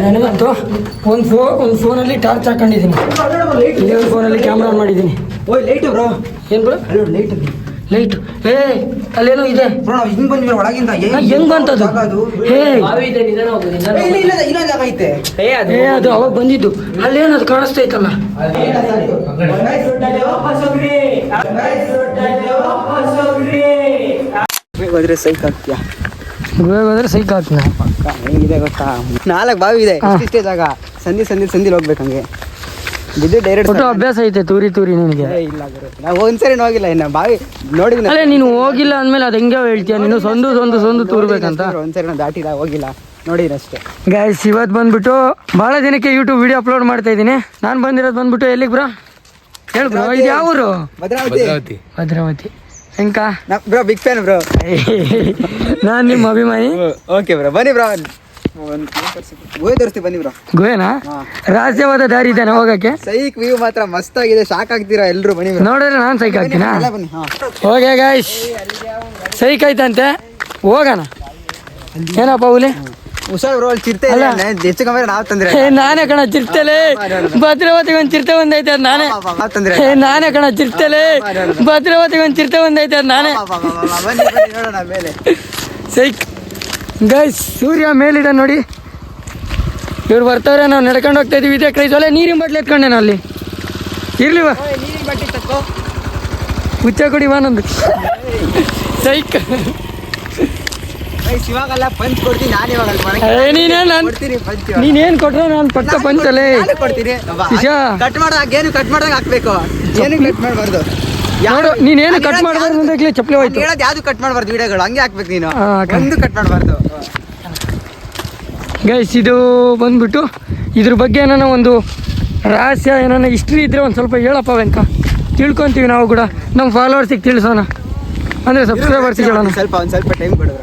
ನನಗಂತೂ ಒಂದು ಫೋನಲ್ಲಿ ಟಾರ್ಚ್ ಹಾಕೊಂಡಿದ್ದೀನಿ, ಇದೇ ಒಂದು ಫೋನಲ್ಲಿ ಕ್ಯಾಮ್ರಾ ಆನ್ ಮಾಡಿದ್ದೀನಿ. ಓಯ್ ಲೈಟು ಬ್ರೋ. ಏನು ಬ್ರೋ? Light light. ಅಲ್ಲೇನೋ ಇದೆ ಬ್ರೋ. ನಾವು ಹಿಂಗ್ ಬಂದ್ವಿ ಒಳಗಿಂದ. ಹೆಂಗ್ ಬಂತದು? ಅದು ಅವಾಗ ಬಂದಿದ್ದು. ಅಲ್ಲೇನದು ಕಾಣಿಸ್ತಾ ಇತ್ತಲ್ಲ. ಹೋದ್ರೆ ಸೈಕ್ ಆಗ್ತೀಯ? ಹೋದ್ರೆ ಸೈಕ್ ಆಗ್ತೀನಿ. ಹೆಂಗಿದೆ ಗೊತ್ತಾ? 4 ಬಾವಿ ಇದೆ, ಇಷ್ಟೇ ಜಾಗ. ಸಂದಿಲ್ ಹೋಗ್ಬೇಕು ಹಂಗೆ. ಬಿದ್ದು ಡೈರೆಕ್ಟ್ ಫೋಟೋ ಅಭ್ಯಾಸ ಐತೆ ತೂರಿ ನಿನಗೆ? ಇಲ್ಲ ನಾವು ಒಂದ್ಸರಿ ಹೋಗಿಲ್ಲ, ಇನ್ನ ಬಾವಿ ನೋಡಿದ್ವಿ. ಅಲ್ಲೇ ನೀನು ಹೋಗಿಲ್ಲ ಅಂದ್ಮೇಲೆ ಅದು ಹೆಂಗೆ ಹೇಳ್ತೀಯ ನೀನು? ಸಂದು ತೂರ್ಬೇಕಂತ. ಒಂದ್ಸರಿ ನಾವು ದಾಟಿಲ್ಲ, ಹೋಗಿಲ್ಲ, ನೋಡಿದ್ರೆ ಅಷ್ಟೇ. ಗೈಸ್, ಇವತ್ತು ಬಂದ್ಬಿಟ್ಟು ಭಾಳ ದಿನಕ್ಕೆ ಯೂಟ್ಯೂಬ್ ವಿಡಿಯೋ ಅಪ್ಲೋಡ್ ಮಾಡ್ತಾ ಇದ್ದೀನಿ. ನಾನು ಬಂದಿರೋದು ಬಂದ್ಬಿಟ್ಟು ಎಲ್ಲಿಗೆ ಬ್ರೋ? ಹೇಳು ಬ್ರೋ, ಇದು ಯಾವ ಊರು? ಭದ್ರಾವತಿ. ಹೆಂಕ ಬ್ರೋ, ಬಿಗ್ ಫ್ಯಾನ್ ಬ್ರೋ. ನಾನು ನಿಮ್ಮ ಅಭಿಮಾನಿ. ಓಕೆ ಬ್ರೋ, ಬನ್ನಿ ಬ್ರೋ. ಗೋವೆ ತೋರಿಸ್ತೀವಿ, ಬನ್ನಿ ಬ್ರೋ. ಗೋವೆನಾ? ರಹಸ್ಯವಾದ ದಾರಿ ಇದ್ದಾನೆ ಹೋಗಕ್ಕೆ. ಸೈಕ್ ವ್ಯೂ ಮಾತ್ರ ಮಸ್ತ್ ಆಗಿದೆ, ಶಾಕ್ ಆಗ್ತೀರಾ ಎಲ್ರು. ಬನ್ನಿ ನೋಡಿದ್ರೆ ನಾನು ಸೈಕ್ ಆಗ್ತೀನಾ? ಬನ್ನಿ. ಓಕೆ ಗೈಸ್, ಸೈಕ್ ಆಯ್ತಂತೆ, ಹೋಗೋಣ. ಏನಪ್ಪ ಹುಲಿ? ಹುಷಾರ್ ಬ್ರೋ, ಅಲ್ಲಿ ಚಿರ್ತೆ ಹೆಚ್ಚು ಕಮ್ಮಿ ನಾವು ತಂದ್ರೆ. ನಾನೇ ಕಣ ಚಿರ್ತಲೆ. ಭದ್ರಾವತಿಗೆ ಒಂದು ಚಿರತೆ ಒಂದೈತೆ, ಅದು ನಾನೇ. ನಾನೇ ಕಣ ಚಿರ್ತಲೆ. ಭದ್ರಾವತಿಗೆ ಒಂದು ಚಿರತೆ ಒಂದೈತೆ, ಅದು ನಾನೇ. ಸೈಕ್ ಗೈಸ್, ಸೂರ್ಯ ಮೇಲಿಡ ನೋಡಿ. ಇವ್ರು ಬರ್ತಾವ್ರೆ, ನಾವು ನಡ್ಕೊಂಡು ಹೋಗ್ತಾ ಇದೀವಿ. ಇದೇ ಕ್ರೈಸ್. ಒಳ್ಳೆ ನೀರಿನ ಬಟ್ಲೆ ಎತ್ಕೊಂಡೆ ನಾನು ಅಲ್ಲಿ. ಇರ್ಲಿವ ಹುಚ್ಚ ಕುಡಿ ಬಾನೊಂದು. ಸೈಕ್ ಇವಾಗಲ್ಲ ಪಂಚ್ ಕೊಡ್ತೀನಿ ನಾನು. ನೀನೇನ್ ಕೊಟ್ರೆ ನಾನು ಪಕ್ಕ ಪಂಚಲ್ಲೇ ಕೊಡ್ತೀನಿ. ಕಟ್ ಮಾಡ್ದಾಗ ಏನು ಕಟ್ ಮಾಡ್ದಾಗ ಹಾಕ್ಬೇಕು, ಏನು ಕಟ್ ಮಾಡಬಾರ್ದು. ಯಾರು ನೀನೇನು ಕಟ್ ಮಾಡಬಾರ್ದು ಅಂತ ಚಪ್ಪಲಿ ಹೋಯ್ತು. ಹೇಳೋದು ಯಾವ್ದು ಕಟ್ ಮಾಡಬಾರ್ದು, ವಿಡಿಯೋಗಳು ಹಂಗೆ ಹಾಕ್ಬೇಕು ನೀನು. ಒಂದು ಕಟ್ ಮಾಡಬಾರ್ದು. ಗೈಸ್, ಇದು ಬಂದ್ಬಿಟ್ಟು ಇದ್ರ ಬಗ್ಗೆ ಏನಾನ ಒಂದು ರಹಸ್ಯ ಏನಾನ ಹಿಸ್ಟ್ರಿ ಇದ್ರೆ ಒಂದು ಸ್ವಲ್ಪ ಹೇಳಪ್ಪ ವೆಂಕ, ತಿಳ್ಕೊತೀವಿ ನಾವು ಕೂಡ. ನಮ್ಮ ಫಾಲೋವರ್ಸಿಗೆ ತಿಳಿಸೋಣ, ಅಂದರೆ ಸಬ್ಸ್ಕ್ರೈಬರ್ಸಿಗೆ ಹೇಳೋಣ. ಒಂದು ಸ್ವಲ್ಪ ಟೈಮ್ ಕೊಡೋರು.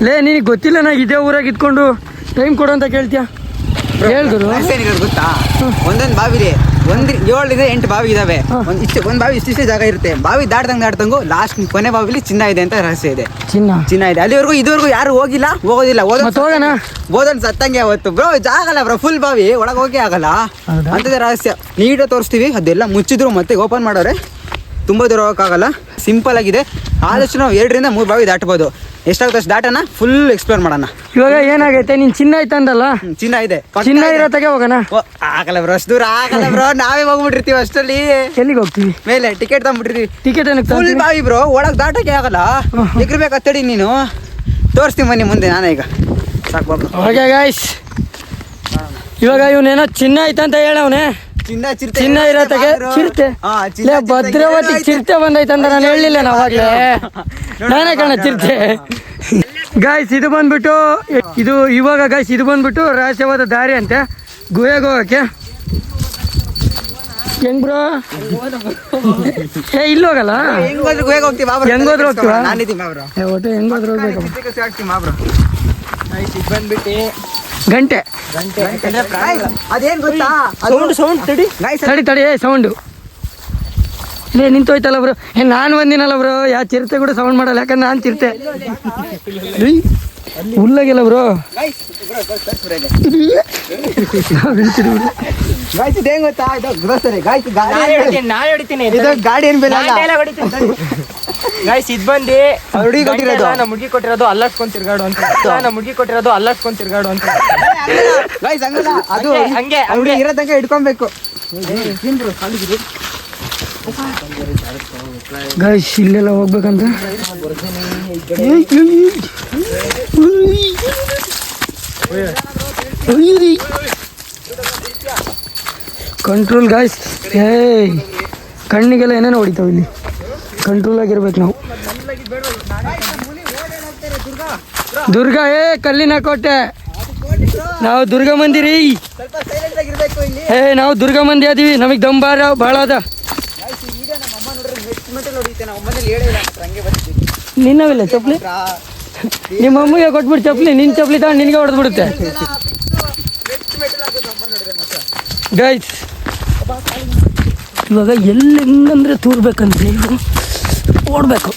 ಲೇ, ನಿನಗೆ ಗೊತ್ತಿಲ್ಲ ನಾ ಇದೇ ಊರಾಗ ಇದ್ಕೊಂಡು ಟೈಮ್ ಕೊಡು ಅಂತ ಕೇಳ್ತೀಯ? ಹೇಳ್ದರು ಗೊತ್ತಾ? ಒಂದೊಂದು ಬಾವಿ ಇದೆ, 7 8 ಬಾವಿ ಇದಾವೆ. ಒಂದು ಬಾವಿ ಇಷ್ಟಿಷ್ಟೇ ಜಾಗ ಇರುತ್ತೆ. ಬಾವಿ ದಾಟ್ದಂಗು ಲಾಸ್ಟ್ ಕೊನೆ ಬಾವಿಲಿ ಚಿನ್ನ ಇದೆ ಅಂತ ರಹಸ್ಯ ಇದೆ. ಚಿನ್ನ ಇದೆ. ಅಲ್ಲಿವರೆಗೂ ಇದುವರೆಗೂ ಯಾರು ಹೋಗಿಲ್ಲ, ಹೋಗೋದಿಲ್ಲ. ಓದೋನ್ ಸತ್ತಂಗೆ ಅವತ್ತು ಬ್ರೋ. ಜಾಗ ಅಲ್ಲ ಬ್ರೋ, ಫುಲ್ ಬಾವಿ, ಒಳಗೆ ಹೋಗಿ ಆಗಲ್ಲ ಅಂತದೇ ರಹಸ್ಯ. ನೀಟಾಗಿ ತೋರಿಸ್ತೀವಿ. ಅದೆಲ್ಲ ಮುಚ್ಚಿದ್ರು ಮತ್ತೆ ಓಪನ್ ಮಾಡೋರೆ, ತುಂಬ ದೂರ ಹೋಗೋಕ್ಕಾಗಲ್ಲ. ಸಿಂಪಲ್ ಆಗಿದೆ. ಆದಷ್ಟು ನಾವು 2 ರಿಂದ 3 ಬಾವಿ ದಾಟ್ಬೋದು. ಎಷ್ಟಾಗುತ್ತೆ ಅಷ್ಟು ದಾಟನ ಫುಲ್ ಎಕ್ಸ್ಪ್ಲೋರ್ ಮಾಡೋಣ. ಇವಾಗ ಏನಾಗೈತೆ, ನೀನ್ ಚಿನ್ನ ಐತಂದಲ್ಲ? ಚಿನ್ನ ಇದೆ. ಚಿನ್ನ ಇರೋ ತಗೆ ಹೋಗೋಣ. ಆಗಲ್ಲ ಬ್ರೋ, ಅಷ್ಟು ದೂರ ಆಗಲ್ಲ ಬ್ರೋ. ನಾವೇ ಹೋಗ್ಬಿಟ್ಟಿರ್ತೀವಿ ಅಷ್ಟರಲ್ಲಿ. ಎಲ್ಲಿಗೆ ಹೋಗ್ತೀವಿ? ಮೇಲೆ ಟಿಕೆಟ್ ತಗೊಂಡ್ಬಿಟ್ಟಿರ್ತೀವಿ. ಟಿಕೆಟ್ ಫುಲ್ ಬಾವಿ ಬ್ರೋ, ಒಳಗೆ ದಾಟಕ್ಕೆ ಆಗಲ್ಲ. ಎಗ್ರಬೇಕು ಅತ್ತಡಿ ನೀನು. ತೋರಿಸ್ತೀವಿ ಬನ್ನಿ ಮುಂದೆ. ನಾನೇ ಈಗ ಸಾಕು ಬಾಬು. ಓಕೆ ಗೈಸ್, ಇವಾಗ ಇವನೇನೋ ಚಿನ್ನ ಐತಂತ ಹೇಳವನೆ. ಚಿನ್ನ ಇರತ್ತಗೆ ಚಿರತೆ. ಭದ್ರಾವತಿ ಚಿರತೆ ಬಂದೈತಂತ ನಾನು ಹೇಳಲಿಲ್ಲ ನಾವಾಗ್ಲೇ. ನಾನೇ ಕಣ ಚಿರತೆ. ಗಾಯ್ಸ್, ಇದು ಬಂದ್ಬಿಟ್ಟು ಇವಾಗ ಗಾಯ್ಸ್ ಇದು ಬಂದ್ಬಿಟ್ಟು ರಹಸ್ಯವಾದ ದಾರಿ ಅಂತೆ ಗುಹೆಗೆ ಹೋಗಕ್ಕೆ. ಹೆಂಗ್ ಬ್ರೋ? ಇಲ್ಲಿ ಹೋಗಲ್ಲ, ಹೆಂಗೋದ್ರು ಹೋಗ್ತೀವ? ಒಟ್ಟು ಹೆಂಗೋದ್ರು ಹೋಗ್ಬೇಕು. ಗಂಟೆ ಅದೇನ್ ಗೊತ್ತಾ? ಸೌಂಡ್ ತಡಿ ಸೌಂಡು. ಇಲ್ಲೇ ನಿಂತೋಯ್ತಲ್ಲ ಬ್ರೋ. ನಾನು ಬಂದಿನಲ್ಲ ಬ್ರೋ. ಯಾವ ಚಿರತೆ ಕೂಡ ಸೌಂಡ್ ಮಾಡಲ್ಲ, ಯಾಕಂದ್ರೆ ನಾನು ಚಿರತೆ ಹುಲ್ಲಾಗಿಲ್ಲ ಬ್ರೋ. ಗಾಡಿ ಏನ್ ಬೇಡ. ಗೈಸ್, ಇದು ಬಂದು ಹುಡುಗಿ ಕೊಟ್ಟಿರೋದು, ನಮ್ಮ ಹುಡುಗಿ ಕೊಟ್ಟಿರೋದು ಅಲ್ಲಾಡ್ಸ್ಕೊಂಡ್ ತಿರ್ಗಾಡು ಅಂತ. ನಮ್ಮ ಹುಡುಗಿ ಕೊಟ್ಟಿರೋದು ಅಲ್ಲಾಡ್ಸ್ಕೊಂಡ್ ತಿರ್ಗಾಡು ಅಂತ. ಅದು ಹಂಗೆ ಇರೋದಂಗೆ ಹಿಡ್ಕೊಬೇಕು. ಗೈಸ್, ಇಲ್ಲೆಲ್ಲ ಹೋಗ್ಬೇಕಂತ. Control guys. ಕಣ್ಣಿಗೆಲ್ಲ ಏನೇನೋ ಹೊಡಿತಾವ ಇಲ್ಲಿ. ಕಂಟ್ರೋಲ್ ಆಗಿರ್ಬೇಕು ನಾವು. ದುರ್ಗಾ ಕಲ್ಲಿನ ಕೋಟೆ. ನಾವು ದುರ್ಗಾ ಮಂದಿರಿ. ನಾವು ದುರ್ಗಾ ಮಂದಿ ಅದೀವಿ. ನಮಗೆ ದಮ್ ಭಾಳ ಅದ. ನಿನ್ನವಿಲ್ಲ ಚಪ್ಪಲಿ? ನಿಮ್ಮ ಅಮ್ಮಗೆ ಕೊಟ್ಬಿಟ್ಟು ಚಪ್ಪಲಿ. ನಿನ್ನ ಚಪ್ಪಲಿ ತಗೊಂಡು ನಿನಗೆ ಹೊಡೆದ್ಬಿಡುತ್ತೆ. ಗೈಸ್, ಇವಾಗ ಎಲ್ಲಿ ಹೆಂಗಂದ್ರೆ ತೂರ್ಬೇಕಂದ್ರೆ ಇವು ಓಡಬೇಕು.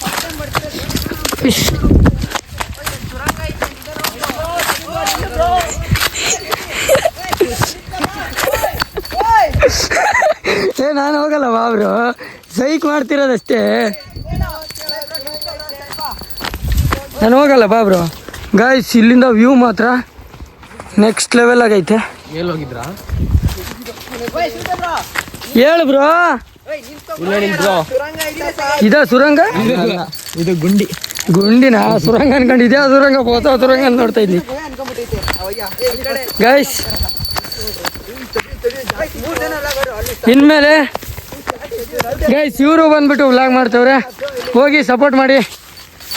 ನಾನು ಹೋಗಲ್ಲ ಬಾಬ್ರು, ಸೈಕ್ ಮಾಡ್ತಿರೋದಷ್ಟೇ, ನಾನು ಹೋಗಲ್ಲ ಬಾಬ್ರು. ಗಾಯ್ಸ್ ಇಲ್ಲಿಂದ ವ್ಯೂ ಮಾತ್ರ ನೆಕ್ಸ್ಟ್ ಲೆವೆಲ್ ಆಗೈತೆ. ಹೋಗಿದ್ರಾ? ಹೇಳು ಬ್ರೋ. ಇದ ಸುರಂಗ? ಇದು ಗುಂಡಿ. ಗುಂಡಿನ ಸುರಂಗ ಅನ್ಕೊಂಡಿದ್ಯಾ? ಸುರಂಗ ಹೊಸ ಸುರಂಗ ನೋಡ್ತಾ ಇದ್ನಿ ಗೈಸ್. ಇನ್ಮೇಲೆ ಗೈಸ್ ಇವರು ಬಂದ್ಬಿಟ್ಟು ವ್ಲಾಗ್ ಮಾಡ್ತವ್ರೆ, ಹೋಗಿ ಸಪೋರ್ಟ್ ಮಾಡಿ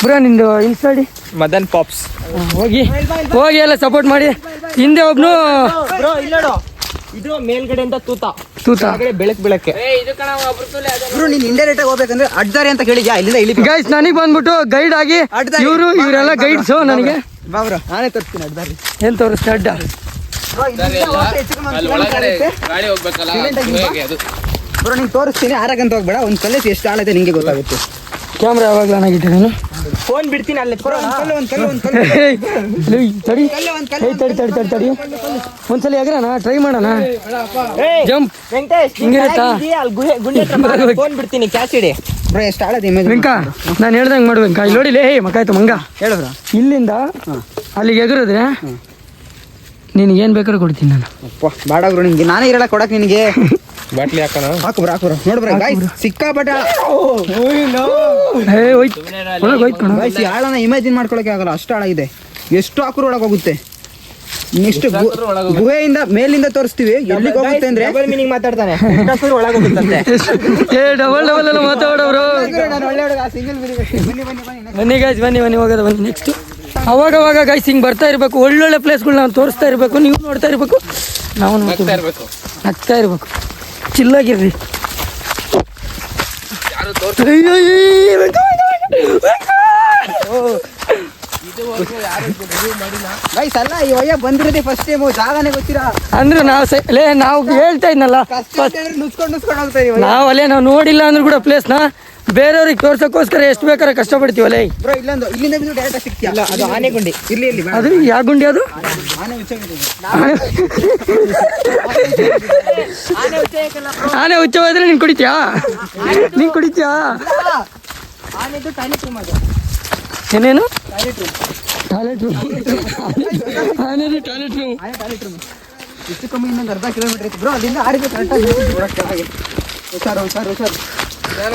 ಬ್ರೋ. ನಿಂದು ಇನ್ಸ್ಟಾಡಿ ಮದನ್ ಪಾಪ್ಸ್. ಹೋಗಿ ಹೋಗಿ ಎಲ್ಲ ಸಪೋರ್ಟ್ ಮಾಡಿ. ಹಿಂದೆ ಒಬ್ನು ಬ್ರೋ ಇಲ್ಲೋ ಇದು ಮೇಲ್ಗಡೆಯಿಂದ ತೂತ ಬೆಳಕ್ಕೆ ಬ್ರೋ. ನೀನ್ ಇಂಡೈರೆಕ್ಟ್ ಆಗಿ ಹೋಗ್ಬೇಕಂದ್ರೆ ಅಡ್ದಾರಿ ಅಂತ ಕೇಳಿದ್ಯಾ? ಇಲ್ಲಿಂದ ಇಲ್ಲಿ ಗೈಸ್ ನನಗೆ ಬಂದ್ಬಿಟ್ಟು ಗೈಡ್ ಆಗಿ ಇವರೆಲ್ಲ ಗೈಡ್ಸು ನನಗೆ. ಬಾಬ್ರು ನಾನೇ ತರ್ತೀನಿ ಅಡ್ದಾರಿ. ಏನ್ ತೋರಿಸ್ತಾ ಅಡ್ಡ? ಬ್ರೋ ನಿಂಗೆ ತೋರಿಸ್ತೀನಿ, ಆರಾಗಂತ ಹೋಗ್ಬೇಡ. ಒಂದು ಕಲ್ಲು ಎಷ್ಟು ಆಳೈತೆ ನಿಂಗೆ ಗೊತ್ತಾಗುತ್ತೆ. ಕ್ಯಾಮ್ರಾ ಯಾವಾಗ ನಾನಾಗಿದ್ದೆ ನಾನು ಫೋನ್ ಬಿಡ್ತೀನಿ ಅಲ್ಲೇ. ತಡಿ ಒಂದ್ಸಲ ಎಗ್ರಣ ಟ್ರೈ ಮಾಡೋಣ. ಜಂಪ್ ವೆಂಕಟೇಶ್ ಹಿಂಗಿರುತ್ತಾ? ಫೋನ್ ಬಿಡ್ತೀನಿ, ಕ್ಯಾಚ್ ಇಡಿ ಬ್ರೋ. ಎಷ್ಟು ಆಳೈತೆ ಇಮೇಜ್ ವೆಂಕ, ನಾನು ಹೇಳ್ದಂಗೆ ಮಾಡ್ಬೇಕ. ಇಲ್ಲಿ ನೋಡಿಲೇ, ಹೇ ಮಕಾಯ್ತು ಮಂಗ. ಹೇಳಿದ್ರ ಇಲ್ಲಿಂದ ಅಲ್ಲಿಗೆ ಎಗರಿದ್ರೆ ನಿನಗೇನು ಬೇಕಾದ್ರೂ ಕೊಡ್ತೀನಿ ನಾನು. ಬೇಡ ಬ್ರೋ, ನಿಂಗೆ ನಾನೇ ಇರಲ್ಲ ಕೊಡಕ್ ನಿನಗೆ. ಬಾಟ್ಲಿ ಹಾಕೋಣ. ಹಾಕು ಬ್ರೋ, ಹಾಕು ಬ್ರೋ. ನೋಡ್ಬ್ರ ಗಾಯ್ಸ್ ಸಿಕ್ಕಾಪಟ್ಟೆ ಗಾಯ್ಸ್. ಆಳನ ಇಮ್ಯಾಜಿನ್ ಮಾಡ್ಕೊಳಕ್ಕೆ ಆಗಲ್ಲ, ಅಷ್ಟು ಆಳಾಗಿದೆ. ಎಷ್ಟು ಹಾಕರು ಒಳಗೆ ಹೋಗುತ್ತೆ. ನೆಕ್ಸ್ಟ್ ಗುಹೆಯಿಂದ ಮೇಲಿಂದ ತೋರಿಸ್ತೀವಿ ಎಲ್ಲಿಗೆ ಹೋಗುತ್ತೆ ಅಂದ್ರೆ. ಮೀನಿಂಗ್ ಮಾತಾಡ್ತಾನೆ, ಒಳಗೆ ಹೋಗುತ್ತಂತೆ. ಡಬಲ್ ಡಬಲ್ ಎಲ್ಲ ಮಾತಾಡೋರು. ಬನ್ನಿ ಗಾಯ್ಸ್, ಬನ್ನಿ ಹೋಗೋದು ಬನ್ನಿ. ನೆಕ್ಸ್ಟ್ ಅವಾಗ ಗಾಯ್ಸ್ ಹಿಂಗೆ ಬರ್ತಾ ಇರಬೇಕು, ಒಳ್ಳೊಳ್ಳೆ ಪ್ಲೇಸ್ಗಳು ನಾವು ತೋರಿಸ್ತಾ ಇರಬೇಕು, ನೀವು ನೋಡ್ತಾ ಇರಬೇಕು, ನಾವು ನಗ್ತಾ ಇರಬೇಕು, ಚಿಲ್ಲಾಗಿರ್ರಿ. ಗೈಸ್ ಅಲ್ಲ, ಈ ವಯ್ಯ ಬಂದಿರೋದೇ ಫಸ್ಟ್ ಟೈಮ್, ಜಾಗನೇ ಗೊತ್ತಿರಾ ಅಂದ್ರೆ ನಾವು ಹೇಳ್ತಾ ಇದ್ನಲ್ಲ, ನುಸ್ಕೊಂಡು ಹೋಗ್ತಾ ಇದೀವಿ. ನಾವು ನೋಡಿಲ್ಲ ಅಂದ್ರೂ ಕೂಡ ಪ್ಲೇಸ್ನ ಬೇರೆಯವ್ರಿಗೆ ತೋರ್ಸಕ್ಕೋಸ್ಕರ ಎಷ್ಟು ಬೇಕಾದ್ರೆ ಕಷ್ಟಪಡ್ತೀವಲ್ಲ. ಬ್ರೋ ಇಲ್ಲಿಂದ ಬಿದ್ದು ಡೈರೆಕ್ಟ್ ಸಿಗ್ತೀಯ. ಅದು ಆನೆಗುಂಡಿ. ಇಲ್ಲಿ ಅದು ಯಾವ ಗುಂಡಿ? ಅದು ಆನೆ ಹುಚ್ಚವಾದ್ರೆ ನೀನ್ ಕುಡಿತೀಯಾ? ಏನೇನು ಟಾಯ್ಲೆಟ್ ರೂಮ್? ಟಾಯ್ಲೆಟ್ ರೂಮ್ ಹೆಚ್ಚು ಕಮ್ಮಿ ಇನ್ನೊಂದು ಅರ್ಧ ಕಿಲೋಮೀಟರ್ ಐತಿ ಬ್ರೋ. ಅಲ್ಲಿಂದ ಆಡಿಗೆ ಕರೆಕ್ಟಾಗಿ ಹುಷಾರು.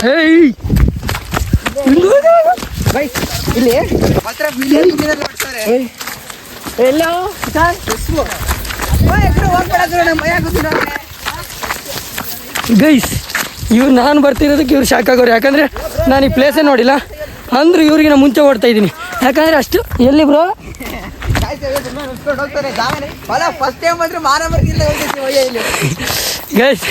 ಹೇಯ್ ಗೈಸ್ ಇಲ್ಲಿ ಮಾತ್ರ ಮಿಲಿಯನ್ ಮಾಡ್ತಾರೆ. ಎಲ್ಲೋ ಗೈಸ್ ಇವ್ರು ನಾನು ಬರ್ತಿರೋದಕ್ಕೆ ಇವ್ರು ಶಾಕ್ ಆಗೋರು, ಯಾಕಂದ್ರೆ ನಾನು ಈ ಪ್ಲೇಸೇ ನೋಡಿಲ್ಲ ಅಂದ್ರು ಇವ್ರಿಗೆ ನಾನು ಮುಂಚೆ ಓಡ್ತಾ ಇದ್ದೀನಿ. ಯಾಕಂದ್ರೆ ಅಷ್ಟು ಎಲ್ಲಿ ಬ್ರೋ ಫಸ್ಟ್ ಟೈಮ್ ಬಂದ್ರೆ ಗೈಸ್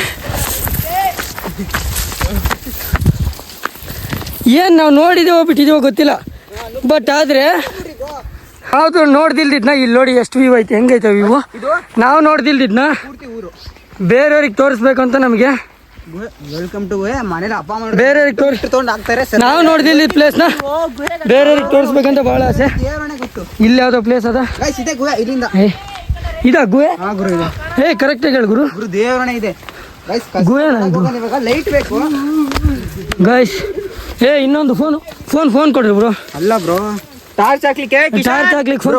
ಏನು ನಾವು ನೋಡಿದೇವೋ ಬಿಟ್ಟಿದೇವೋ ಗೊತ್ತಿಲ್ಲ, ಬಟ್ ಆದರೆ ಯಾವುದು ನೋಡ್ದಿಲ್ದಿದ್ನ ಇಲ್ಲಿ ನೋಡಿ ಎಷ್ಟು ವ್ಯೂ ಐತೆ, ಹೆಂಗೈತೆ ವ್ಯೂ. ನಾವು ನೋಡ್ದಿಲ್ದಿದ್ನ ಬೇರೆಯವ್ರಿಗೆ ತೋರಿಸ್ಬೇಕು ಅಂತ ನಮಗೆ. ವೆಲ್ಕಮ್ ಟು ಮನೇಲಿ ಅಪ್ಪ ಅಮ್ಮ ಬೇರೆಯವ್ರಿಗೆ ತೋರಿಸ್ಕೊಂಡು ಹಾಕ್ತಾರೆ. ನಾವು ನೋಡ್ದಿಲ್ಲ ಈ ಪ್ಲೇಸ್ನ ಬೇರೆಯವ್ರಿಗೆ ತೋರಿಸ್ಬೇಕಂತ ಭಾಳ ಆಸೆ. ಇಲ್ಲಿ ಯಾವುದೋ ಪ್ಲೇಸ್ ಅದ ಇಲ್ಲಿಂದ ಇದಾ ಗುಹೆ? ಗುರು ಇದೆ. ಕರೆಕ್ಟಾಗಿ ಹೇಳಿ ಗುರು. ದೇವರಣ ಇದೆ ಗುಹೆ. ಲೈಟ್ ಬೇಕು ಗೈಸ್. ಇನ್ನೊಂದು ಫೋನ್ ಕೊಡ್ರಿ ಬ್ರೋ. ಅಲ್ಲ ಬ್ರೋ, ಟಾರ್ಚ್ ಹಾಕ್ಲಿಕ್ಕೆ ಫೋನ್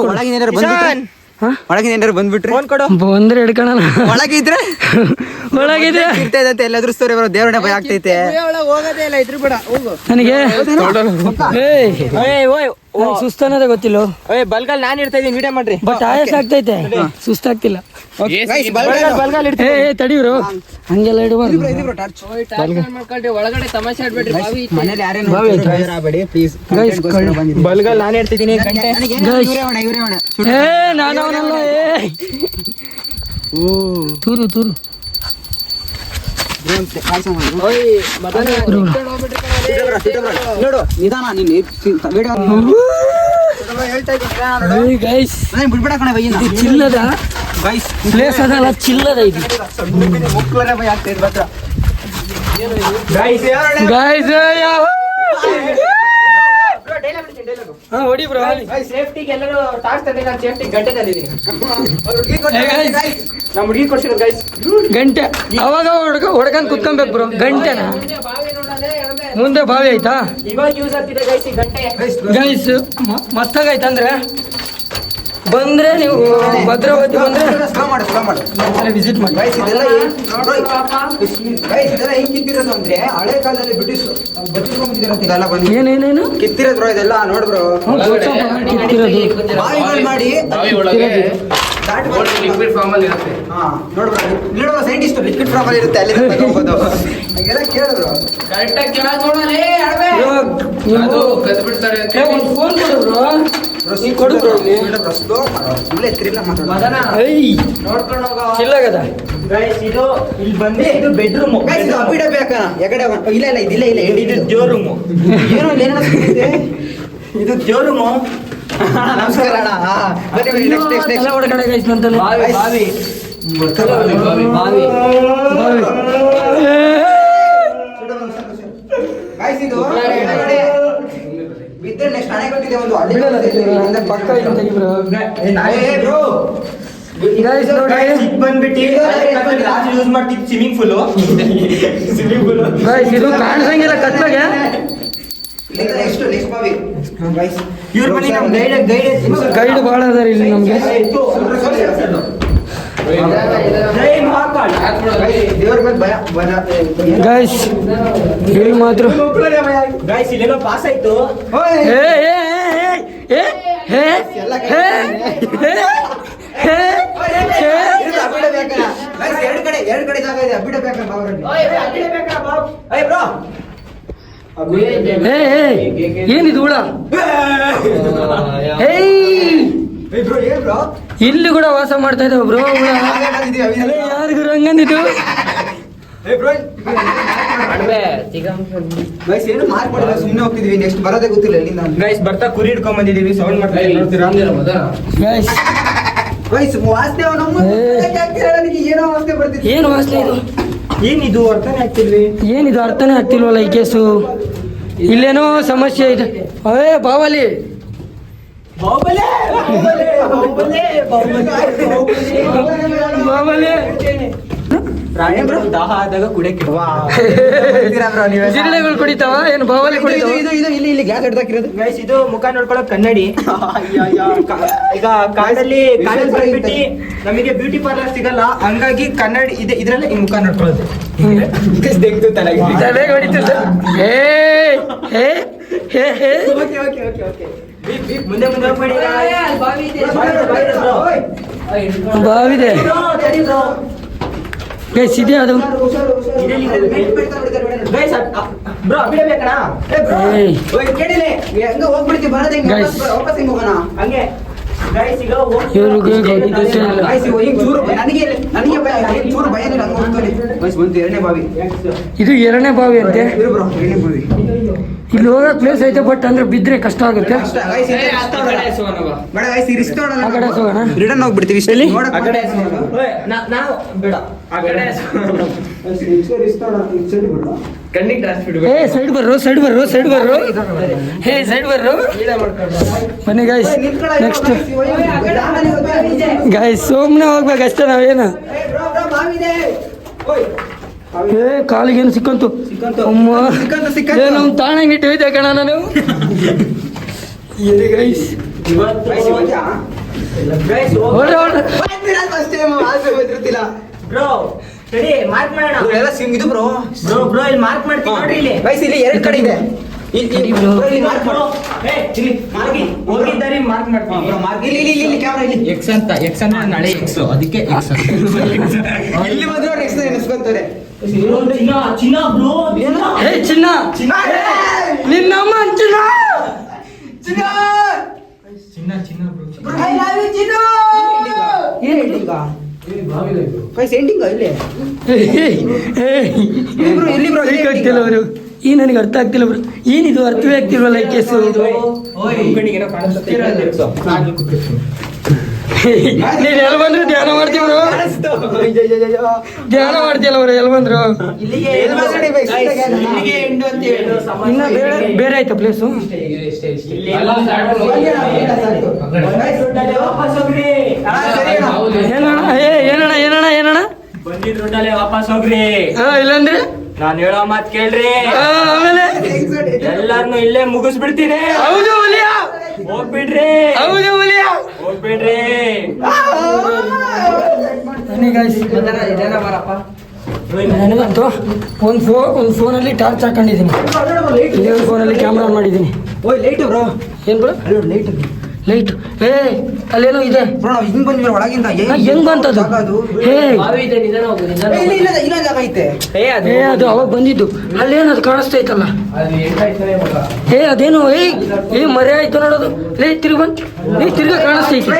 ಒಳಗಿನ ಏನಾರು ಬಂದ್ಬಿಟ್ರೆ ಫೋನ್ ಕೊಡು. ಬಂದ್ರೆ ಹಿಡ್ಕೊಳ್ಳೋಣ. ಒಳಗಿದ್ರೆ ಇರ್ತೈತೆ ಎಲ್ಲಾದ್ರೂ ಸ್ಟೋರಿ ಬರೋ. ದೇವರೇ ಭಯ ಆಗ್ತೈತೆ. ಹೋಗೋದೇ ಇಲ್ಲ ಇದ್ರು ಬೇಡ ಹೋಗು. ನನಗೆ ಸುಸ್ತನ್ನೋದೇ ಗೊತ್ತಿಲ್ಲ. ಬಲ್ಗಲ್ ನಾನು ಇರ್ತಾ ಇದೀನಿ, ವಿಡಿಯೋ ಮಾಡ್ರಿ. ಬಟ್ ಆಯಾಸ ಆಗ್ತೈತೆ, ಸುಸ್ತಾಗ್ತಿಲ್ಲ. ತಡಿವ್ರು ಹಂಗೆಲ್ಲ ಇಡಬಾರ್ದು. ಒಳಗಡೆ ತಮಾಷೆ ಆಡ್ಬೇಡ್ರಿ. ಮನೇಲಿ ಯಾರೇನು ಪ್ಲೀಸ್. ಬಲ್ಗಲ್ ನಾನು ಇರ್ತಿದ್ದೀನಿ. ನಾನು ಅವನಲ್ಲ. ತೂರು ನೋಡು ನಿಧಾನ. ಬಿಡ್ಬೇಡ ಕಣ ಬೈ. ಚಿಲ್ಲದ ಪ್ಲೇಸ್ ಅದಲ್ಲ, ಚಿಲ್ಲದ ಇದು. ಗೈಸ್ ಗಾಯ್ಸ್ ಹಾ ಹೊಡಿ ಬ್ರೋ ಸೇಫ್ಟಿಗೆ ಎಲ್ಲರೂ ಟಾರ್ಚ್ ತಂದೆ, ನಾನು ಸೇಫ್ಟಿ ಗಂಟೆ ತಂದಿದ್ದೀನಿ. ನಮ್ಮ ಹುಡುಗಿ ಕೊಡ್ಸಿರೋದು ಗೈಸ್ ಗಂಟೆ. ಅವಾಗ ಹೊಡ್ಕೊಂಡ್ ಕುತ್ಕೊಬೇಕು ಬ್ರೋ. ಗಂಟೆನ ಮುಂದೆ ಬಾವಿ ಆಯ್ತಾ ಇವಾಗ ಯೂಸ್ ಆಗ್ತಿದೆ ಗೈಸ್ ಈ ಗಂಟೆ. ಗೈಸ್ ಮಸ್ತಾಗೈತಂದ್ರೆ ಬಂದ್ರೆ ನೀವು ಭದ್ರಾವತಿ ಬಂದ್ರೆ ವಿಸಿಟ್ ಮಾಡಿ. ಇದೆಲ್ಲ ಹೆಂಗ್ ಕಿತ್ತಿರೋದು ಅಂದ್ರೆ ಹಳೆ ಕಾಲದಲ್ಲಿ ಬ್ರಿಟಿಷ್ ಇದೆಲ್ಲ ಬಂದು ಏನೇನೇನು ಕಿತ್ತಿರೋದು ಬ್ರೋ ಇದೆಲ್ಲ ನೋಡ್ ಬ್ರೋ. ಬಾವಿಗಳು ಮಾಡಿ ಲಿಕ್ವಿಡ್ ಫಾರ್ಮ್ ಅಲ್ಲಿ ಇರುತ್ತೆ. ನೋಡ್ಬ್ರೋ ಸೈಂಟಿಸ್ಟ್ ಲಿಕ್ವಿಡ್ ಫಾರ್ಮ್ ಅಲ್ಲಿ ಇರುತ್ತೆ, ಅಲ್ಲಿ ತಗೊಂಬೋದು. ಹಂಗೆಲ್ಲ ಕೇಳಿದ್ರು ಕರೆಕ್ಟ್ ಆಗಿ ಕೆಳಗೆ ನೋಡಲೇ ಅಡವೆ ಅದು ಕದ್ದು ಬಿಡ್ತಾರೆ ಅಂತ ಒಂದು ಫೋನ್ ಕೊಡು ಬ್ರೋ. ನೋಡ್ಕೊಂಡು ಹೋಗೋ ಇಲ್ಲಾಗದ ಗೈಸ್. ಇದು ಇಲ್ಲಿ ಬಂದ್ರೆ ಇದು ಬೆಡ್ರೂಮ್. ಇದು ಜೋ ರೂಮು. ಇದು ಜೋ ರೂಮು. ನಮಸ್ಕಾರ ಅಣ್ಣ. ಒಳಗಡೆ ಗೈಸ್ ನಂತಲ್ಲಿ ಬಾವಿ ಬಾವಿ ಬಿದ್ದರೆ ನೆಕ್ಸ್ಟ್ ಹಣೆ ಕೊಟ್ಟಿದೆ ಒಂದು ಪಕ್ಕ ಇಲ್ಲ ತೆಗಿ ಬ್ರೋ. ಬಂದ್ಬಿಟ್ಟು ಯೂಸ್ ಮಾಡ್ತಿದ್ ಸ್ವಿಮ್ಮಿಂಗ್ ಪೂಲ್. ಗೈಸ್ ಇದು ಕಾಣಿಸಂಗಿಲ್ಲ ಕತ್ಲಾಗೆ. ಇವ್ರ ಮನೆ ನಮ್ ಗೈಡ್ ಭಾಳ ಅದಾರ ಇಲ್ಲಿ ನಮ್ಗೆ. ದೇವ್ರ ಮೇಲೆ ಭಯ ಗೈಸ್ ಇಲ್ಲಿ ಮಾತ್ರ ಗೈಸ್ ಇಲ್ಲೇನೋ ಪಾಸ್ ಆಯ್ತು. ಏ ಏ ಏ ಏ ಎರಡು ಕಡೆ ಜಾಗ ಇದೆ. ಅಬ್ಬಿಡ ಬೇಕಲ್ಲ ಏನಿದು ಹುಳ? ಇಲ್ಲಿ ಕೂಡ ವಾಸ ಮಾಡ್ತಾ ಇದ್ದಾವ ಬ್ರೋ ಹುಳ. ಯಾರಿಗೂ ರಂಗಂದಿದ್ದು ಸುಮ್ಮನೆ ಹೋಗ್ತಿದ್ವಿ. ನೆಕ್ಸ್ಟ್ ಬರೋದೇ ಗೊತ್ತಿಲ್ಲ ಎಲ್ಲಿಂದ. ಗೈಸ್ ಬರ್ತಾ ಕುರಿ ಹಿಡ್ಕೊಂಡ್ ಬಂದಿದೀವಿ. ಸೌಂಡ್ ಮಾಡ್ತಾ ನೋಡ್ತೀರಾ? ಗೈಸ್ ವಾಸನೆ ಏನೋ ವಾಸನೆ ಬರ್ತಿತ್ತು. ಏನು ವಾಸನೆ ಇದು? ಏನಿದು ಅರ್ಥನೇ ಆಗ್ತಿಲ್ವಿ. ಏನಿದು ಅರ್ಥನೇ ಆಗ್ತಿಲ್ವಲ್ಲ ಈ ಕೇಸು. ಇಲ್ಲೇನೋ ಸಮಸ್ಯೆ ಇದೆ. ಅವೇ ಬಾವಲಿ ಬಾವಲಿ ಪ್ರಾಣಿಗಳು ದಾಹ ಆದಾಗ ಕುಡಿಯಕ್ಕೆ ಜಿರಳೆಗಳು ಕುಡಿತಾವ ಏನು ಬಾವಲಿ ಕುಡಿತಾವ? ಇಲ್ಲಿ ಗ್ಲಾಸ್ ಹಿಡ್ದಾಕಿರೋದು. ಗೈಸ್ ಇದು ಮುಖ ನೋಡ್ಕೊಳ್ಳೋಕ್ ಕನ್ನಡಿ. ಈಗ ಕಾಡಲ್ಲಿ ಬಂದ್ಬಿಟ್ಟು ನಮಗೆ ಬ್ಯೂಟಿ ಪಾರ್ಲರ್ ಸಿಗಲ್ಲ, ಹಂಗಾಗಿ ಕನ್ನಡಿ ಇದೆ. ಇದ್ರಲ್ಲೇ ಈ ಮುಖ ನೋಡ್ಕೊಳ್ಳೋದು. ತಲೆಗೆ ಹೊಡಿತಿದ್ದ. ಮುಂದೆ ಹೋಗ್ಬೇಡಿ. ಬಾವಿದೆ ಗೈಸ್ ಇದೆ ಅದು. ಬ್ರೋ ಅಭಿಡ ಬೇಕಣ್ಣ. ಹೋಗ್ಬಿಡ್ತೀವಿ ಬರೋದೇ ವಾಪಸ್ ಹೆಂಗ್ ಹೋಗೋಣ ಹಂಗೆ. ಗೈಸ್ ಈಗ ಇವ್ರಿಗೆ ಗೊತ್ತಿಲ್ಲ. ಎರಡನೇ ಬಾವಿ. ಇದು ಎರಡನೇ ಬಾವಿ ಅಂತೆ. ಎರಡನೇ ಬಾವಿ. ಇಲ್ಲಿ ಹೋಗೋ ಪ್ಲೇಸ್ ಐತೆ, ಬಟ್ ಅಂದ್ರೆ ಬಿದ್ರೆ ಕಷ್ಟ ಆಗುತ್ತೆ. ಆ ಕಡೆ ಹೋಗೋಣ. ರಿಟರ್ನ್ ಹೋಗ್ಬಿಡ್ತೀವಿ. ನಾವು ಬೇಡ ಆ ಕಡೆ ಕಣ್ಣಿಗೆ ಟ್ರಾನ್ಸ್ಫಿಟ್. ಏ ಸೈಡ್ ಬರ್ರು ಸೈಡ್ ಹೇ ಸೈಡ್ ಬರ್ರು. ಬನ್ನಿ ಗೈಸ್ ನೆಕ್ಸ್ಟ್ ಗೈಸ್ ಸುಮ್ಮನೆ ಹೋಗ್ಬೇಕಷ್ಟೇ ನಾವೇನು. ಏ ಕಾಲಿಗೇನು ಸಿಕ್ಕಂತು ಅಮ್ಮ. ನಮ್ಮ ತಾಣಂಗೆ ಇಟ್ಟು ಹೋಯ್ತೆ ಕಣ ನಾನು. ಎಲ್ಲಿ ಗೈಸ್ ಬ್ರೋ ಸರಿ ಮಾರ್ಕ್ ಮಾಡೋಣ. ಇದು ಬ್ರೋ ಬ್ರೋ ಇಲ್ಲಿ ಮಾರ್ಕ್ ಮಾಡ್ತೀವಿ ನೋಡ್ರಿ. ಇಲ್ಲಿ ಇಲ್ಲಿ ಎರಡು ಕಡೆ ಇದೆ. ಹೋಗಿದ್ದಾರೆ ಮಾರ್ಕ್ ಮಾಡ್ತೀವಿ. ಇಲ್ಲಿ ಕ್ಯಾಮ್ರಾ ಇಲ್ಲಿ ಎಕ್ಸ್ ಅಂತ ನಾಳೆ ಎಕ್ಸ್ ಅದಕ್ಕೆ ಎಕ್ಸ್ ಇಲ್ಲಿ ಬಂದ್ರೆ ನೆಕ್ಸ್ಟ್ ನೆನೆಸ್ಕೊಂತಾರೆ. ಚಿನ್ನ ಬ್ರೋ ಹೇ ಚಿನ್ನ ನಿನ್ನಮ್ಮ ಚಿನ್ನ ಅವರು ಈ ನನಗೆ ಅರ್ಥ ಆಗ್ತಿಲ್ಲ ಬ್ರೋ. ಏನಿದು ಅರ್ಥವೇ ಆಗ್ತಿಲ್ವಲ್ಲ ಈ ಕೇಸು. ನೀನ್ ಎಲ್ಲ ಬಂದ್ರೆ ಧ್ಯಾನ ಮಾಡ್ತೀವಿ ಬ್ರೋ. ಧ್ಯಾನ ಮಾಡ್ತಿಯಲ್ಲ ಅವ್ರು ಎಲ್ಲಿ ಬಂದ್ರು ಇಲ್ಲಿಗೆ ಎಂಡು ಅಂತ ಹೇಳಿ ಇನ್ನ ಬೇರೆ ಆಯ್ತಾ ಪ್ಲೇಸು ವಾಪಸ್ ಹೋಗ್ರಿ ಏನಣ್ಣ ಬಂದಿದ್ ರೋಡಲ್ಲೇ ವಾಪಸ್ ಹೋಗ್ರಿ ಇಲ್ಲಂದ್ರೆ ನಾನ್ ಹೇಳೋ ಮಾತ್ ಕೇಳ್ರಿ ಆಮೇಲೆ ಎಲ್ಲಾರ್ನು ಇಲ್ಲೇ ಮುಗಿಸ್ಬಿಡ್ತೀನಿ ಹೌದು ಹುಲಿಯ ಹೋಗ್ಬಿಡ್ರಿ ಹೌದು ಹುಲಿಯ ಹೋಗ್ಬಿಡ್ರಿ ನನಗಂತೂ ಒಂದು ಫೋನಲ್ಲಿ ಟಾರ್ಚ್ ಹಾಕೊಂಡಿದ್ದೀನಿ ಇಲ್ಲೇ ಒಂದು ಫೋನಲ್ಲಿ ಕ್ಯಾಮ್ರಾ ಆನ್ ಮಾಡಿದ್ದೀನಿ ಓಯ್ ಲೈಟ್ ಬ್ರೋ ಏನ್ ಬ್ರೋ ಲೈಟ್ ಲೈಟ್ ಅಲ್ಲೇನೋ ಇದೆ ಬ್ರೋ ನಾವು ಹಿಂಗ್ ಬಂದ್ವಿ ಒಳಗಿಂದ ಹೆಂಗ್ ಬಂತದು ಇಲ್ಲ ಜಾಗ ಐತೆ ಅದು ಅವಾಗ ಬಂದಿದ್ದು ಅಲ್ಲೇನು ಅದು ಕಾಣಿಸ್ತಾ ಐತಲ್ಲ ಅದೇನು ಮರೆ ಆಯ್ತು ನೋಡೋದು ತಿರ್ಗಿ ಬಂತು ತಿರ್ಗಾ ಕಾಣಿಸ್ತೈತಿ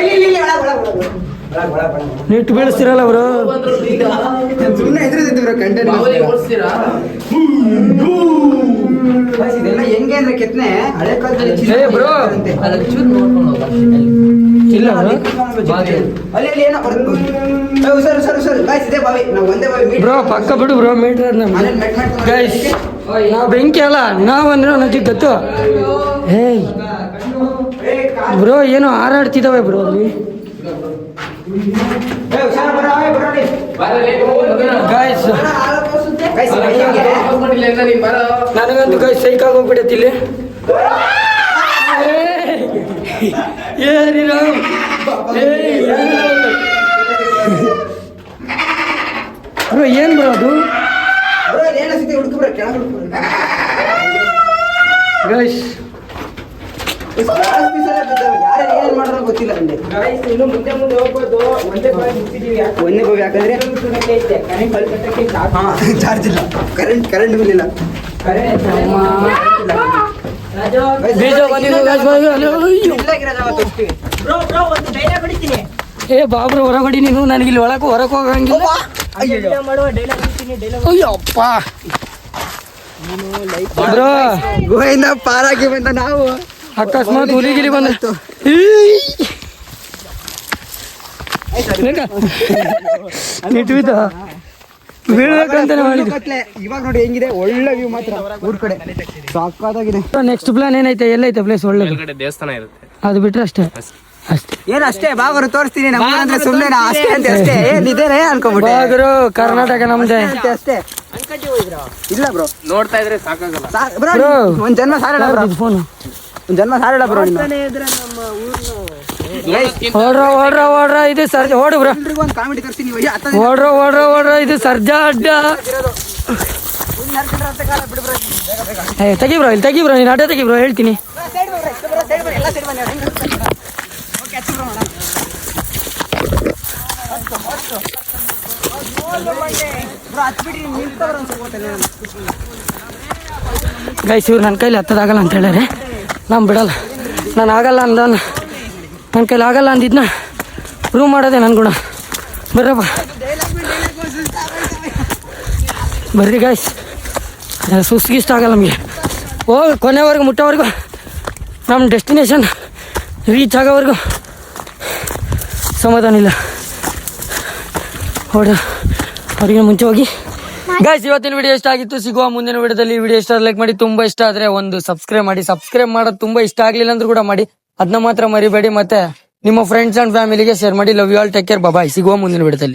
ನೀಟ್ ಬೀಳಿಸ್ತಿರಲ್ಲ ಅವರು ಸುಮ್ಮನೆ ಎದುರಿಸಿದ್ವಿ ಬ್ರೋ ಕಂಟೆಂಟ್ ಇದೆಲ್ಲ ಹೆಂಗೆ ಅಂದ್ರೆ ಕೆತ್ತನೆ ಹಳೆ ಕಾಲದಲ್ಲಿ ಬ್ರೋ ಇಲ್ಲ ಅಲ್ಲಿ ಏನೋ ಸರ್ ಗಾಯ್ಸ್ ಇದೆ ಬಾವಿ ನಾವು ಒಂದೇ ಬಾವಿ ಬ್ರೋ ಪಕ್ಕ ಬಿಡು ಬ್ರೋ ಮೀಟರ್ ಗೈಸ್ ನಾವು ಬೆಂಕಿ ಅಲ್ಲ ನಾವಂದ್ರೆ ನನಗೆ ಗೊತ್ತು ಬ್ರೋ ಏನೋ ಹಾರಾಡ್ತಿದಾವೆ ಬ್ರೋ ಅಲ್ಲಿ ಗಾಯ್ಸ್ ನನಗಂತೂ ಗಾಯ್ಸ್ ಸೈಕ್ ಆಗೋಗ್ಬಿಡೈತಿ ಇಲ್ಲಿ ಏನಿರೋ ಬ್ರೋ ಏನ್ ಬ್ರೋ ಅದು ಗೈಸ್ ಏನ್ ಮಾಡಿದ್ರು ಗೊತ್ತಿಲ್ಲ ನಂಗೆ ಇನ್ನು ಮುಂದೆ ಹೋಗ್ಬೋದು ಒಂದೇ ಬಾರಿ ಮುಗಿಸಿದೀವಿ ಒಂದೇ ಬಾವಿ ಯಾಕಂದ್ರೆ ಚಾರ್ಜ್ ಇಲ್ಲ ಕರೆಂಟ್ ಬಿಲ್ ಇಲ್ಲ ಬೀಜ ಬಂದಿದ್ದು ಒಂದು ಡೈಲಾಗ್ ಹೊಡಿತೀನಿ ಬಾಬ್ರು ಹೊರಗಡಿ ನೀನು ನನಗೆ ಇಲ್ಲಿ ಹೊರಗೆ ಹೋಗಂಗಿಲ್ಲ ಮಾಡುವ ಡೈಲಾಗ್ ಹೊಡಿತೀನಿ ಡೈಲಾಗ್ ಅಯ್ಯಪ್ಪ ಬ್ರೋ ಗೋವಿಂದ ಪಾರಾಗಿ ಬಂದ ನಾವು ಅಕಸ್ಮಾತ್ ಹುಲಿಗಿಲಿ ಬಂದಿತ್ತು ನಿಟ್ವಿತ ಬೀಳ್ಬೇಕಂತಾನೆ ಮಾಡಿದ್ದು ಇವಾಗ ನೋಡಿ ಹೆಂಗಿದೆ ಒಳ್ಳೆ ವ್ಯೂ ಮಾತ್ರ ಊರ್ ಕಡೆ ಸಾಕಾಗಿದೆ ನೆಕ್ಸ್ಟ್ ಪ್ಲಾನ್ ಏನೈತೆ ಎಲ್ಲೈತೆ ಪ್ಲೇಸ್ ಒಳ್ಳೆ ದೇವಸ್ಥಾನ ಇರುತ್ತೆ ಅದು ಬಿಟ್ರೆ ಅಷ್ಟೇ ಏನ್ ಅಷ್ಟೇ ಬಾಗರು ತೋರಿಸ್ತೀನಿ ನಮ್ಗೆ ಸುಮ್ಮನೆ ಅಷ್ಟೇ ಅಂತ ಅಷ್ಟೇ ಏನಿದೆ ಅನ್ಕೊಂಬಿಟ್ಟೆ ಬಾಗರು ಕರ್ನಾಟಕ ನಮ್ದೆ ಅಷ್ಟೇ ಇಲ್ಲ ಬ್ರೋ ನೋಡ್ತಾ ಇದ್ರೆ ಸಾಕಾಗಲ್ಲ ಬ್ರೋ ಒಂದ್ ಜನ್ಮ ಸಾರಲ್ಲ ಬ್ರೋ ಫೋನು ಒಂದ್ ಜನ್ಮ ಸಾರಲ್ಲ ಬ್ರೋ ಓಡ್ರ ಇದು ಸರ್ಜಾ ಓಡು ಬ್ರೋ ಒಂದು ಕಾಮಿಡಿ ತರ್ತೀನಿ ಓಡ್ರ ಇದು ಸರ್ಜಾ ಅಡ್ಡ ತೆಗಿ ಬ್ರೋ ನೀನು ಅಡ್ಡ ತೆಗಿ ಬ್ರೋ ಹೇಳ್ತೀನಿ ಗೈಸ್ ಇವ್ರು ನನ್ನ ಕೈಲಿ ಹತ್ತದಾಗಲ್ಲ ಅಂತ ಹೇಳ್ಯಾರೆ ನಾನು ಬಿಡಲ್ಲ ನಾನು ಆಗಲ್ಲ ನನ್ನ ಕೈಲಿ ಆಗಲ್ಲ ಅಂದಿದ್ನ ಪ್ರೂವ್ ಮಾಡೋದೆ ನನ್ನ ಗುಣ ಬರ್ರಪ್ಪ ಬರ್ರಿ ಗೈಸ್ ಸುಸ್ಗಿಷ್ಟ ಆಗಲ್ಲ ನಮಗೆ ಕೊನೆವರೆಗೂ ಮುಟ್ಟೋವರೆಗೂ ನಮ್ಮ ಡೆಸ್ಟಿನೇಷನ್ ರೀಚ್ ಆಗೋವರೆಗೂ ಸಮಾಧಾನ ಇಲ್ಲ ಅವ್ರಿಗೆ ಮುಂಚೆ ಹೋಗಿ ಗೈಸ್ ಇವತ್ತಿನ ವಿಡಿಯೋ ಇಷ್ಟ ಆಗಿತ್ತು ಸಿಗುವ ಮುಂದಿನ ವಿಡಿಯೋದಲ್ಲಿ ವಿಡಿಯೋ ಇಷ್ಟ ಲೈಕ್ ಮಾಡಿ ತುಂಬಾ ಇಷ್ಟ ಆದ್ರೆ ಒಂದು ಸಬ್ಸ್ಕ್ರೈಬ್ ಮಾಡೋದು ತುಂಬಾ ಇಷ್ಟ ಆಗ್ಲಿಲ್ಲ ಅಂದ್ರೂ ಕೂಡ ಮಾಡಿ ಅದನ್ನ ಮಾತ್ರ ಮರಿಬೇಡಿ ಮತ್ತೆ ನಿಮ್ಮ ಫ್ರೆಂಡ್ಸ್ ಅಂಡ್ ಫ್ಯಾಮಿಲಿಗೆ ಶೇರ್ ಮಾಡಿ love you all take care bye ಸಿಗುವ ಮುಂದಿನ ವಿಡಿಯೋದಲ್ಲಿ